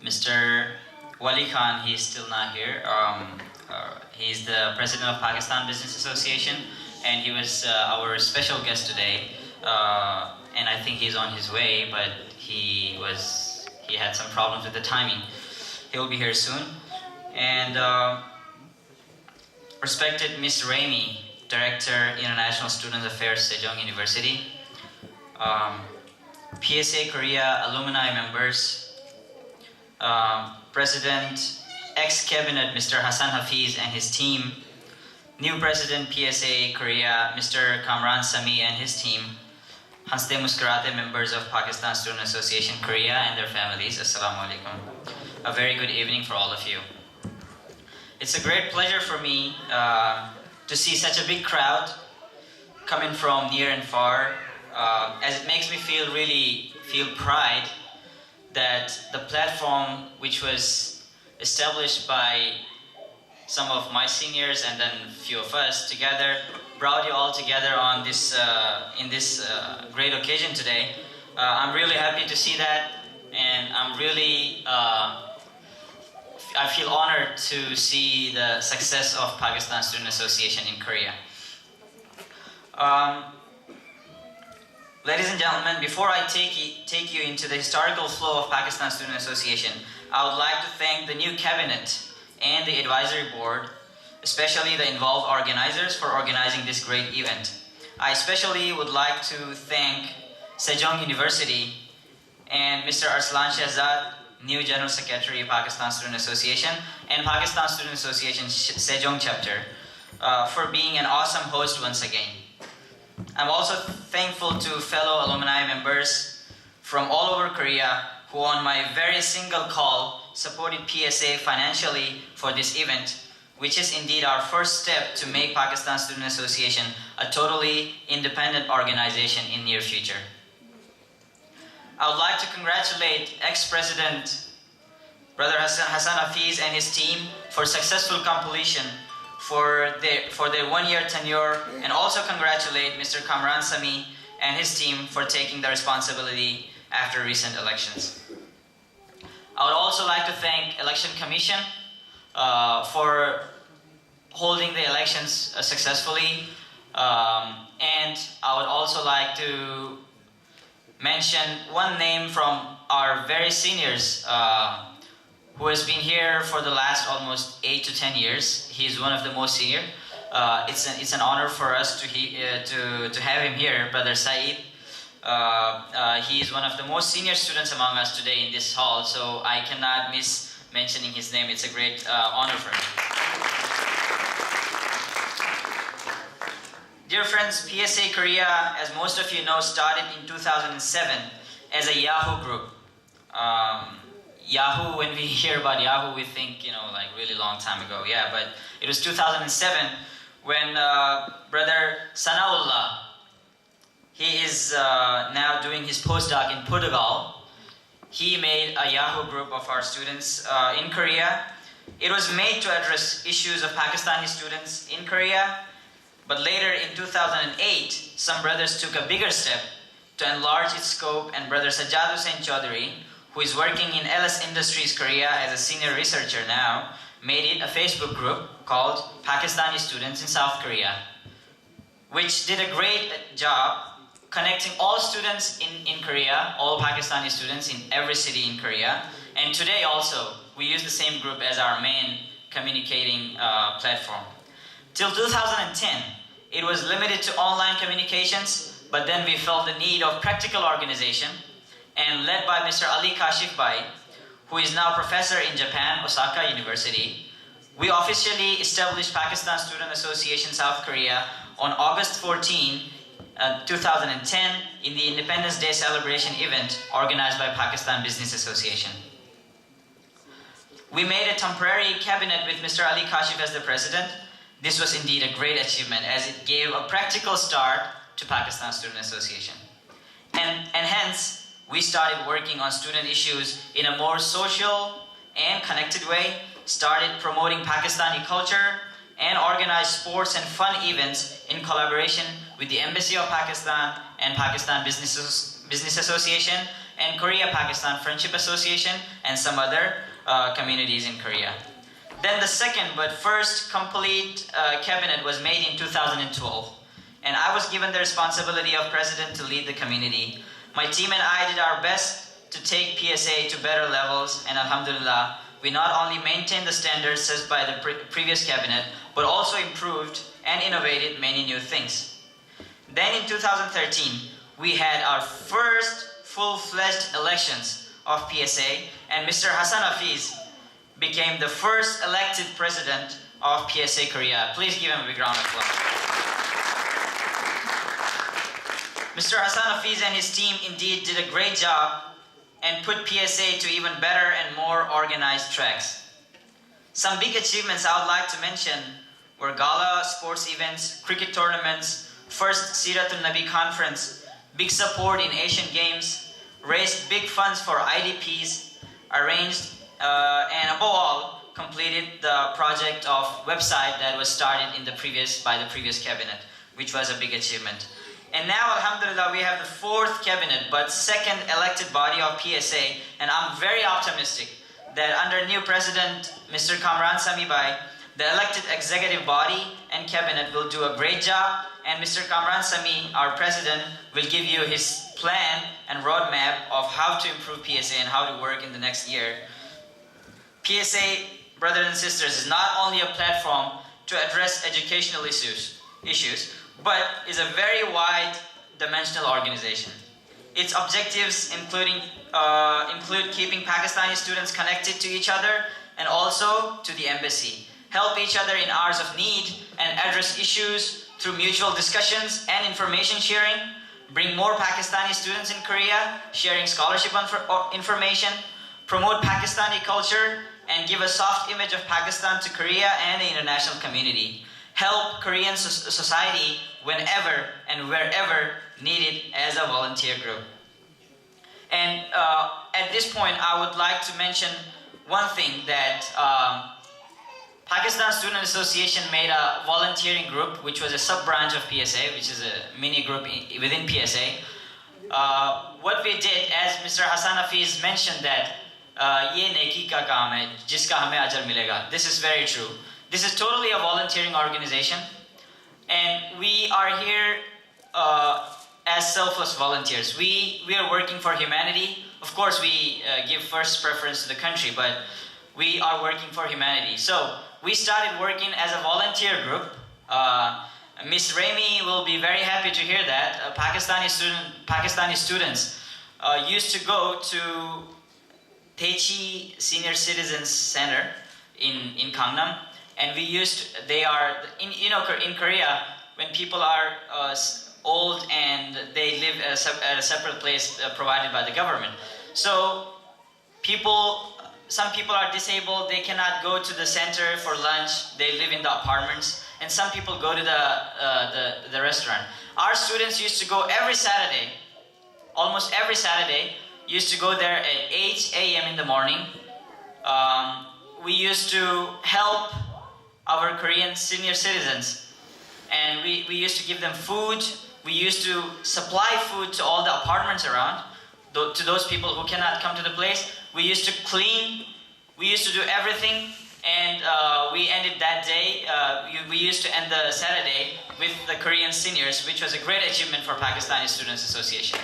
Mr. Wali Khan, he's still not here. He's the president of Pakistan Business Association, and he was our special guest today. And I think he's on his way, but he had some problems with the timing. He'll be here soon. And respected Miss Raimi, Director, International Student Affairs, Sejong University. PSA Korea alumni members, President, ex-cabinet Mr. Hassan Hafiz and his team, new President PSA Korea Mr. Kamran Sami and his team, Hanste Muskarate members of Pakistan Student Association Korea and their families, Assalamu alaikum. A very good evening for all of you. It's a great pleasure for me to see such a big crowd coming from near and far, as it makes me feel pride that the platform which was established by some of my seniors and then a few of us together brought you all together on this in this great occasion today. I'm really happy to see that, and I feel honored to see the success of Pakistan Student Association in Korea. Ladies and gentlemen, before I take you into the historical flow of Pakistan Student Association, I would like to thank the new cabinet and the advisory board, especially the involved organizers, for organizing this great event. I especially would like to thank Sejong University and Mr. Arslan Shahzad, new General Secretary of Pakistan Student Association, and Pakistan Student Association Sejong chapter for being an awesome host once again. I'm also thankful to fellow alumni members from all over Korea who on my very single call supported PSA financially for this event, which is indeed our first step to make Pakistan Student Association a totally independent organization in near future. I would like to congratulate ex-president Brother Hassan Hafiz and his team for successful completion for their one-year tenure, and also congratulate Mr. Kamran Sami and his team for taking the responsibility after recent elections. I would also like to thank Election Commission for holding the elections successfully, and I would also like to mention one name from our very seniors who has been here for the last almost 8 to 10 years. He's one of the most senior. It's an honor for us to have him here, Brother Saeed. He is one of the most senior students among us today in this hall, so I cannot miss mentioning his name. It's a great honor for me. Dear friends, PSA Korea, as most of you know, started in 2007 as a Yahoo group. Yahoo, when we hear about Yahoo, we think, like really long time ago. Yeah, but it was 2007 when Brother Sanaullah, he is now doing his postdoc in Portugal. He made a Yahoo group of our students in Korea. It was made to address issues of Pakistani students in Korea, but later in 2008, some brothers took a bigger step to enlarge its scope, and Brother Sajjad Hussain Chaudhary, who is working in LS Industries Korea as a senior researcher now, made it a Facebook group called Pakistani Students in South Korea, which did a great job connecting all students in Korea, all Pakistani students in every city in Korea. And today also, we use the same group as our main communicating platform. Till 2010, it was limited to online communications, but then we felt the need of practical organization, and led by Mr. Ali Kashif Bhai, who is now professor in Japan, Osaka University, we officially established Pakistan Student Association South Korea on August 14, 2010 in the Independence Day celebration event organized by Pakistan Business Association. We made a temporary cabinet with Mr. Ali Kashif as the president. This was indeed a great achievement, as it gave a practical start to Pakistan Student Association. And hence, we started working on student issues in a more social and connected way, started promoting Pakistani culture, and organized sports and fun events in collaboration with the Embassy of Pakistan and Pakistan Business Association, and Korea-Pakistan Friendship Association, and some other communities in Korea. Then the second but first complete cabinet was made in 2012. And I was given the responsibility of president to lead the community. My team and I did our best to take PSA to better levels, and alhamdulillah, we not only maintained the standards set by the previous cabinet, but also improved and innovated many new things. Then in 2013, we had our first full-fledged elections of PSA, and Mr. Hassan Hafiz became the first elected president of PSA Korea. Please give him a big round of applause. Mr. Hassan Hafiz and his team indeed did a great job and put PSA to even better and more organized tracks. Some big achievements I would like to mention were gala sports events, cricket tournaments, first Siratul Nabi conference, big support in Asian Games, raised big funds for IDPs, arranged and above all, completed the project of website that was started by the previous cabinet, which was a big achievement. And now, alhamdulillah, we have the fourth cabinet, but second elected body of PSA, and I'm very optimistic that under new president, Mr. Kamran Samibai, the elected executive body and cabinet will do a great job, and Mr. Kamran Sami, our president, will give you his plan and roadmap of how to improve PSA and how to work in the next year. PSA, brothers and sisters, is not only a platform to address educational issues, but is a very wide-dimensional organization. Its objectives include keeping Pakistani students connected to each other and also to the embassy, help each other in hours of need, and address issues through mutual discussions and information sharing, bring more Pakistani students in Korea, sharing scholarship information, promote Pakistani culture, and give a soft image of Pakistan to Korea and the international community. Help Korean society whenever and wherever needed as a volunteer group. And at this point, I would like to mention one thing that Pakistan Student Association made a volunteering group, which was a sub-branch of PSA, which is a mini group within PSA. What we did, as Mr. Hassan Hafiz mentioned that, ye neki ka kaam hai, jiska hame ajr milega. This is very true. This is totally a volunteering organization, and we are here as selfless volunteers. We are working for humanity. Of course, we give first preference to the country, but we are working for humanity. So we started working as a volunteer group. Miss Remy will be very happy to hear that. Pakistani students used to go to Techi Senior Citizens Center in Gangnam. And in Korea, when people are old and they live at a separate place provided by the government. So some people are disabled, they cannot go to the center for lunch, they live in the apartments, and some people go to the restaurant. Our students used to go every Saturday, almost every Saturday, used to go there at 8 a.m. in the morning. We used to help our Korean senior citizens, and we used to give them food. We used to supply food to all the apartments around, to those people who cannot come to the place. We used to clean, we used to do everything, and we ended that day, we used to end the Saturday with the Korean seniors, which was a great achievement for Pakistani Students Association.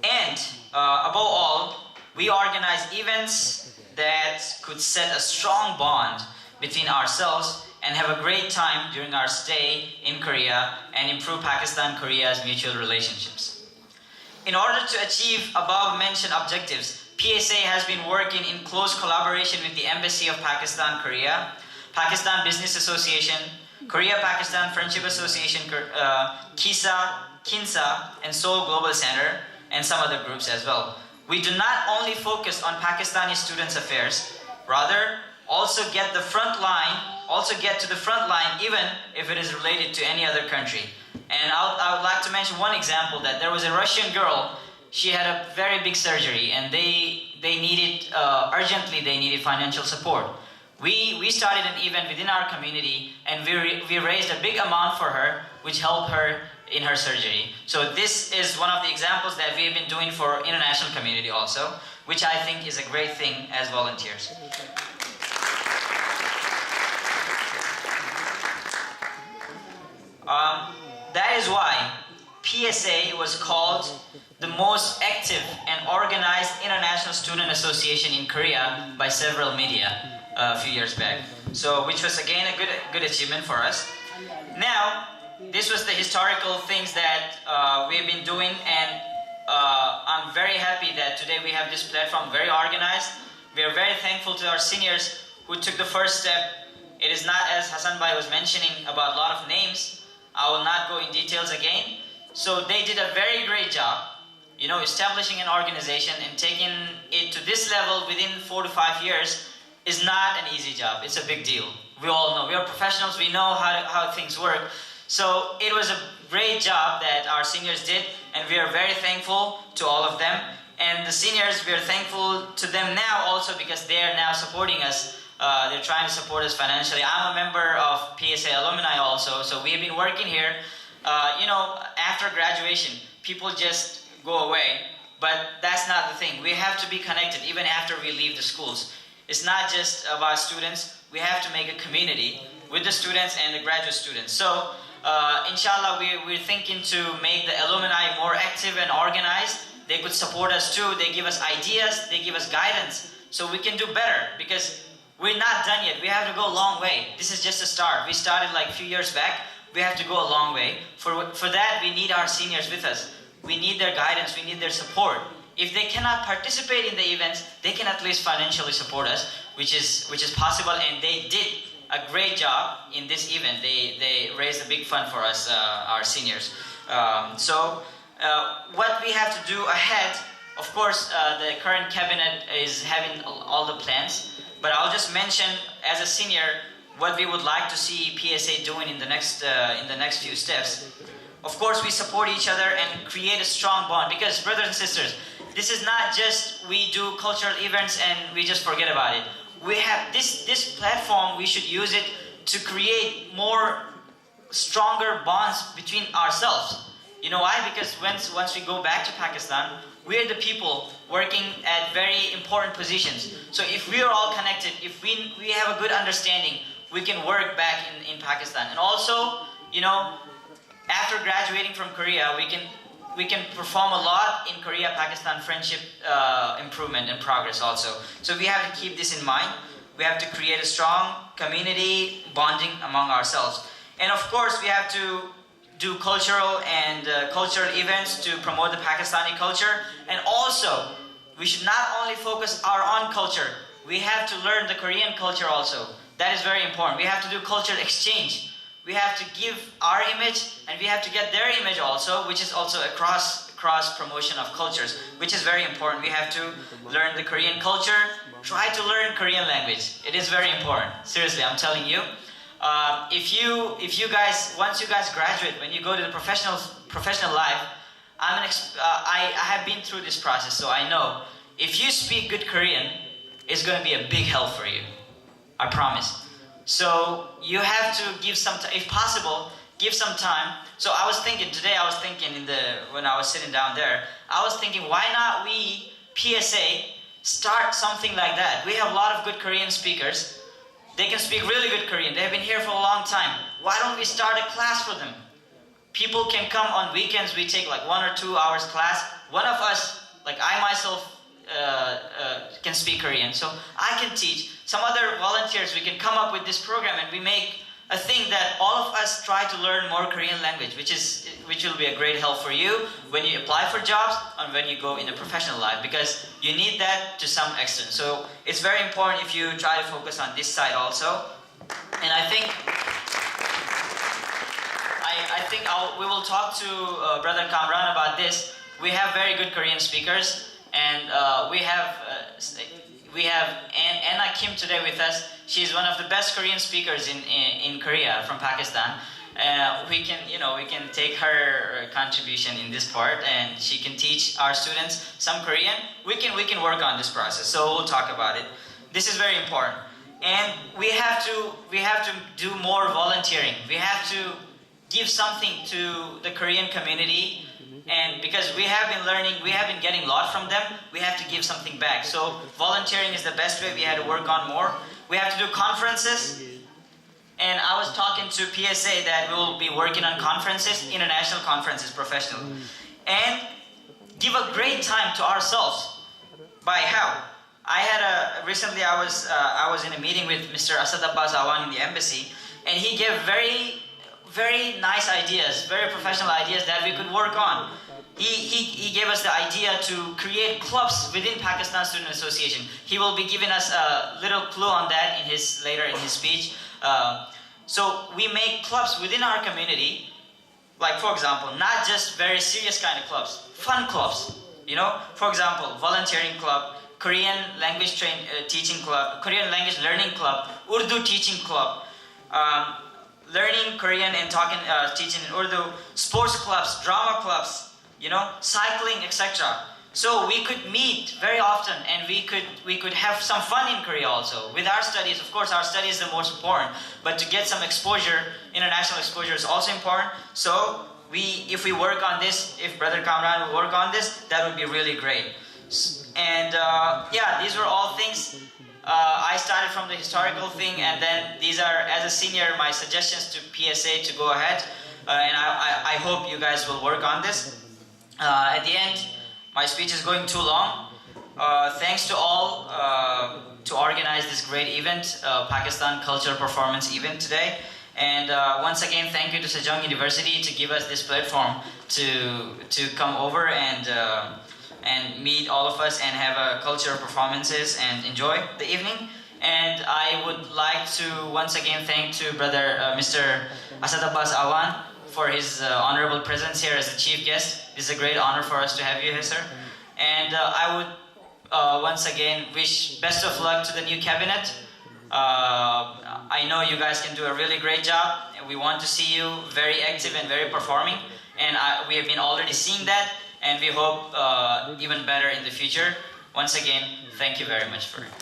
And above all, we organized events that could set a strong bond between ourselves and have a great time during our stay in Korea and improve Pakistan-Korea's mutual relationships. In order to achieve above-mentioned objectives, PSA has been working in close collaboration with the Embassy of Pakistan-Korea, Pakistan Business Association, Korea-Pakistan Friendship Association, KISA, and Seoul Global Center, and some other groups as well. We do not only focus on Pakistani students' affairs, rather also get to the front line even if it is related to any other country. And I would like to mention one example, that there was a Russian girl. She had a very big surgery, and they needed urgently financial support. We started an event within our community, and we raised a big amount for her which helped her in her surgery. So this is one of the examples that we've been doing for international community also, which I think is a great thing as volunteers. That is why PSA was called the most active and organized international student association in Korea by several media a few years back. So, which was again a good achievement for us. Now, this was the historical things that we've been doing, and I'm very happy that today we have this platform very organized. We are very thankful to our seniors who took the first step. It is not, as Hassan Bhai was mentioning, about a lot of names. I will not go in details again. So they did a very great job, you know, establishing an organization and taking it to this level within 4 to 5 years is not an easy job. It's a big deal. We all know. We are professionals. We know how things work. So it was a great job that our seniors did, and we are very thankful to all of them. And the seniors, we are thankful to them now also because they are now supporting us. They're trying to support us financially. I'm a member of PSA alumni also, so we've been working here. You know, after graduation, people just go away, but that's not the thing. We have to be connected even after we leave the schools. It's not just about students. We have to make a community with the students and the graduate students. So, inshallah, we're thinking to make the alumni more active and organized. They could support us too. They give us ideas. They give us guidance so we can do better because we're not done yet. We have to go a long way. This is just a start. We started like a few years back. We have to go a long way. For that, we need our seniors with us. We need their guidance. We need their support. If they cannot participate in the events, they can at least financially support us, which is possible. And they did a great job in this event. They raised a big fund for us, our seniors. What we have to do ahead, of course, the current cabinet is having all the plans. But I'll just mention, as a senior, what we would like to see PSA doing in the next few steps. Of course, we support each other and create a strong bond because, brothers and sisters, this is not just we do cultural events and we just forget about it. We have this platform, we should use it to create more stronger bonds between ourselves. You know why? Because once we go back to Pakistan, we're the people working at very important positions. So if we are all connected, if we have a good understanding, we can work back in Pakistan. And also, you know, after graduating from Korea, we can perform a lot in Korea-Pakistan friendship improvement and progress also. So we have to keep this in mind. We have to create a strong community bonding among ourselves. And of course, we have to do cultural events to promote the Pakistani culture. And also, we should not only focus our own culture, we have to learn the Korean culture also. That is very important. We have to do cultural exchange. We have to give our image and we have to get their image also, which is also a cross promotion of cultures, which is very important. We have to learn the Korean culture, try to learn Korean language. It is very important. Seriously, I'm telling you. If you guys, once you guys graduate, when you go to the professional life, I have been through this process, so I know if you speak good Korean, it's going to be a big help for you. I promise. So you have to give some time, if possible, give some time. So I was thinking when I was sitting down there, I was thinking, why not we PSA start something like that? We have a lot of good Korean speakers. They can speak really good Korean. They have been here for a long time. Why don't we start a class for them? People can come on weekends. We take like 1 or 2 hours class. One of us, like I myself, can speak Korean, so I can teach. Some other volunteers, we can come up with this program and we make a thing that all of us try to learn more Korean language, which will be a great help for you when you apply for jobs and when you go in the professional life, because you need that to some extent. So it's very important if you try to focus on this side also. And I think we will talk to Brother Kamran about this. We have very good Korean speakers, and we have Anna Kim today with us. She's one of the best Korean speakers in Korea from Pakistan. We can take her contribution in this part, and she can teach our students some Korean. We can work on this process. So we'll talk about it. This is very important, and we have to do more volunteering. We have to give something to the Korean community, and because we have been learning, we have been getting a lot from them, we have to give something back. So volunteering is the best way. We had to work on more. We have to do conferences, and I was talking to PSA that we will be working on conferences, international conferences, professional, and give a great time to ourselves. By how? Recently I was in a meeting with Mr. Asad Abbas Awan in the embassy, and he gave very nice ideas, very professional ideas that we could work on. He gave us the idea to create clubs within Pakistan Student Association. He will be giving us a little clue on that later in his speech. So we make clubs within our community, like for example, not just very serious kind of clubs, fun clubs. You know, for example, volunteering club, Korean language teaching club, Korean language learning club, Urdu teaching club, learning Korean and teaching in Urdu, sports clubs, drama clubs, you know, cycling, etc. So we could meet very often, and we could have some fun in Korea also. With our studies, of course, our studies is the most important, but to get some exposure, international exposure is also important. So if we work on this, if Brother Kamran will work on this, that would be really great. And yeah, these were all things. I started from the historical thing, and then these are, as a senior, my suggestions to PSA to go ahead. And I hope you guys will work on this. At the end, my speech is going too long. Thanks to all to organize this great event, Pakistan Cultural Performance event today. And once again, thank you to Sejong University to give us this platform to come over and meet all of us and have cultural performances and enjoy the evening. And I would like to once again thank to Brother Mr. Asad Abbas Awan for his honorable presence here as a chief guest. It's a great honor for us to have you here, sir. And I would once again wish best of luck to the new cabinet. I know you guys can do a really great job, and we want to see you very active and very performing. And we have been already seeing that, and we hope even better in the future. Once again, thank you very much for it.